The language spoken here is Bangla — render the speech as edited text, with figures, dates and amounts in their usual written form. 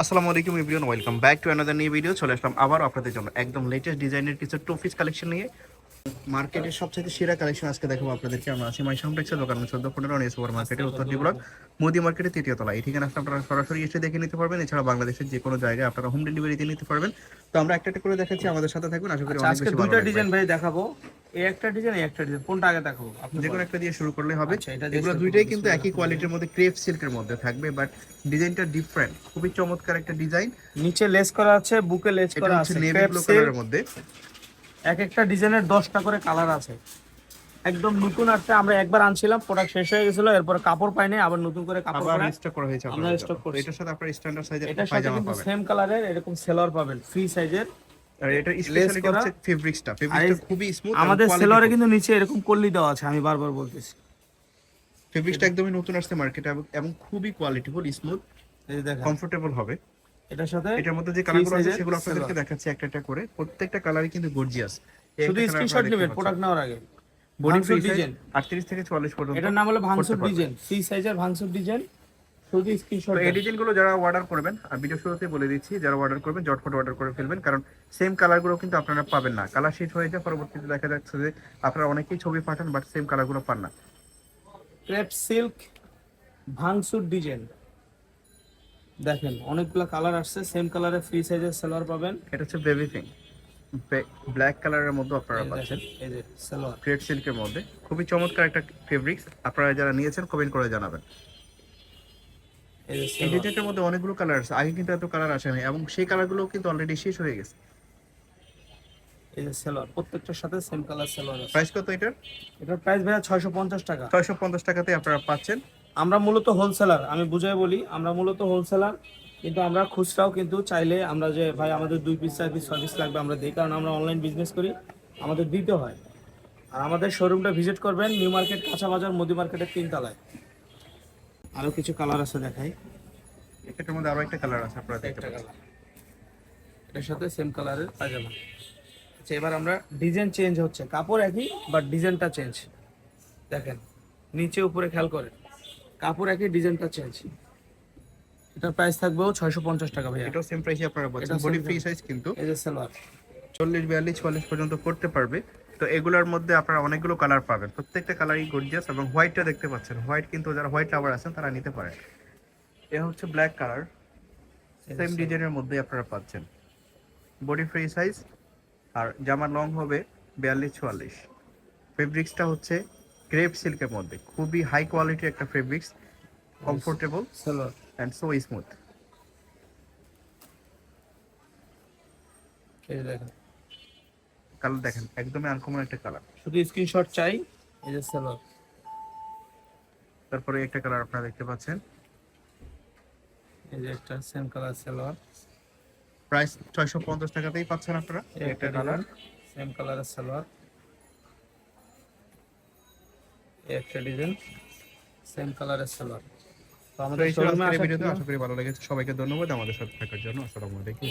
আসসালামু আলাইকুম everyone, welcome back to another new video. চলে আসলাম আবার আপনাদের জন্য একদম লেটেস্ট ডিজাইনের কিছু টু পিস কালেকশন নিয়ে। মার্কেটের সবচেয়ে সেরা কালেকশন আজকে দেখাবো আপনাদেরকে। আমরা আছি মাই কমপ্লেক্সের দোকান 14 সুপার মার্কেটের উত্তর ডি ব্লক, মোদি মার্কেটের তৃতীয় তলা। এই ঠিকানা আসলে আপনারা সরাসরি এসে দেখে নিতে পারবেন। এছাড়া বাংলাদেশের যে কোনো জায়গায় আপনারা হোম ডেলিভারিতে নিতে পারবেন। তো আমরা একটা একটা করে দেখাচ্ছি, আমাদের সাথে থাকবেন, আশা করি অনেক আজকে বেশি ভালো দুইটা লাগবে। ডিজাইন ভাই দেখাবো। এই একটা ডিজাইন, এই একটা ডিজাইন, কোনটা আগে দেখাবো? আপনি যে কোনো বলেন। একটা দিয়ে শুরু করলে হবে। আচ্ছা, এটা দিয়ে এগুলো শুরু করবো, দুইটাই কিন্তু একই বিসমিল্লাহ। কোয়ালিটির মধ্যে ক্রেপ সিল্কের মধ্যে থাকবে, বাট ডিজাইনটা ডিফারেন্ট, খুবই চমৎকার একটা ডিজাইন। নিচে লেস করা আছে, বুকে লেস এটা করা হচ্ছে আছে, নেভি ক্রেপ ব্লু সিল্ক। কালারের মধ্যে। এক একটা ডিজাইনের 10টা করে কালার আছে। একদম নতুন আসছে, আমরা একবার আনছিলাম, প্রোডাক্ট শেষ হয়ে গেছিল, এরপর কাপড় পাইনি, আবার নতুন করে কাপড় আবার পরে স্টক করা হয়েছে আমরা আপনাদের জন্য। স্টক তো করছি। এটার সাথে আপনারা স্ট্যান্ডার্ড সাইজের এটার সাথে পায়জামা কিন্তু পাবেন। সেম কালারের এরকম সেলর পাবেন, ফ্রি সাইজের। আর এটার লেস স্পেশালিটি করা হচ্ছে ফেব্রিক্সটা আর খুবই স্মুথ এবং আমাদের সেলরে কোয়ালিটিফুল। কিন্তু নিচে এরকম কল্লি দেওয়া আছে, আমি বারবার বলতেছি। ফেব্রিক্সটা একদমই নতুন আসছে মার্কেটে এবং খুবই কোয়ালিটিফুল, স্মুথ, এই যে দেখেন, কমফোর্টেবল হবে। এটার সাথে এটার মধ্যে যে ফ্রি কালারগুলো আছে সাইজের সেগুলো সেলর। আপনাদেরকে দেখাচ্ছি একটা একটা করে। প্রত্যেকটা কালারই কিন্তু গর্জিয়াস। শুধু স্ক্রিনশট নেবেন প্রোডাক্ট নেওয়ার আগে। বডি ফ্রি ভাঙচুর সাইজ ডিজাইন, 38 থেকে 44 পর্যন্ত। এটার নাম হলো ভাঙচুর করতে পারবেন। ডিজাইন, ফ্রি সাইজের ভাঙচুর ডিজাইন। শুধু স্ক্রিনশট তো এই দেন। ডিজাইনগুলো যারা অর্ডার করবেন, আর ভিডিও শুরুতে বলে দিচ্ছি, যারা অর্ডার করবেন ঝটফট অর্ডার করে ফেলবেন, কারণ সেম কালারগুলো কিন্তু আপনারা পাবেন না। কালার শেষ হয়ে যায়, পরবর্তীতে দেখা যাচ্ছে যে আপনারা অনেকেই ছবি পাঠান বাট সেম কালারগুলো পান না। ক্রেপ সিল্ক ভাঙচুর ডিজাইন, দেখেন অনেকগুলো কালার আসছে, সেম কালারে ফ্রি সাইজের সেলোয়ার পাবেন। এটা হচ্ছে বেবি পিঙ্ক, ব্ল্যাক কালারের মধ্যে আপনারা এই পাচ্ছেন, দেখেন, এই যে সেলোয়ার, ক্রেপ সিল্কের মধ্যে। খুবই চমৎকার একটা ফেব্রিক্স। আপনারা যারা নিয়েছেন কমেন্ট করে জানাবেন। এই যে এই সেলোয়ার, ডিজাইনটার মধ্যে অনেকগুলো কালার আছে, আগে কিন্তু এত কালার আসে না, এবং সেই কালারগুলো কিন্তু অলরেডি শেষ হয়ে গেছে। এই যে সেলোয়ার, প্রত্যেকটার সাথে সেম কালার সেলোয়ার আছে। প্রাইস কত এটার? এটার প্রাইস ভাইয়া 650 টাকা। 650 টাকাতে আপনারা পাচ্ছেন। আমরা মূলত হোলসেলার, আমি বুঝাই বলি, আমরা মূলত হোলসেলার, কিন্তু আমরা খুচরাও কিন্তু চাইলে আমরা যে ভাই আমাদের 2 পিস 4 পিস 6 পিস লাগবে আমরা দিই, কারণ আমরা অনলাইন বিজনেস করি, আমাদের দিতে হয়। আর আমাদের শোরুমটা ভিজিট করবেন, নিউ মার্কেট কাঁচা বাজার, মোদি মার্কেটের 3 তলায়। আরো কিছু কালার আছে দেখাই। এটার মধ্যে আরো একটা কালার আছে, আপনারা দেখতে একটা পাচ্ছেন। কালার, এটার সাথে সেম কালারের পায়জামা। আচ্ছা, এবার আমরা ডিজাইন চেঞ্জ হচ্ছে, কাপড় একই বাট ডিজাইনটা চেঞ্জ। দেখেন নিচে উপরে খেয়াল করেন, কাপড় একই, ডিজাইনটা চেঞ্জ। এটার প্রাইস থাকবে 650 টাকা ভাইয়া। এটাও সেম প্রাইসে আপনারা পাচ্ছেন। এটা body same free price। Size কিন্তু এই যে সালোয়ার, 40, 42, 44 পর্যন্ত করতে পারবে। তো এগুলোর মধ্যে আপনারা অনেকগুলো কালার পাবেন, প্রত্যেকটা কালারই গর্জিয়াস। এবং হোয়াইটটা দেখতে পাচ্ছেন, হোয়াইট কিন্তু যারা হোয়াইট লাভার আছেন তারা নিতে পারেন। এ হচ্ছে ব্ল্যাক কালার, সেম ডিজাইনের মধ্যে আপনারা পাচ্ছেন। বডি ফ্রি সাইজ, আর জামা লং হবে 42, 44। ফেব্রিক্সটা হচ্ছে ক্রেপ সিল্কের মধ্যে, খুবই হাই কোয়ালিটির একটা fabrics, comfortable salwar. And so smooth. এই যে দেখেন, কালার দেখেন, একদমই আনকমন একটা কালার। শুধু স্ক্রিনশট চাই। এই যে সালোয়ার, তারপরে একটা কালার আপনারা দেখতে পাচ্ছেন। এই যে একটা সেম কালার সালোয়ার। প্রাইস 650 টাকাতেই পাচ্ছেন আপনারা। এই একটা কালার, সেম কালারের সালোয়ার। এই একটা ডিজাইন, সেম কালারের সালোয়ার। তো তো আমাদের এই ছিল শোরুমে আজকের এই আসা ভিডিওতে, আশা করি ভালো লেগেছে। সবাইকে ধন্যবাদ আমাদের সাথে থাকার জন্য। আসসালামু আলাইকুম।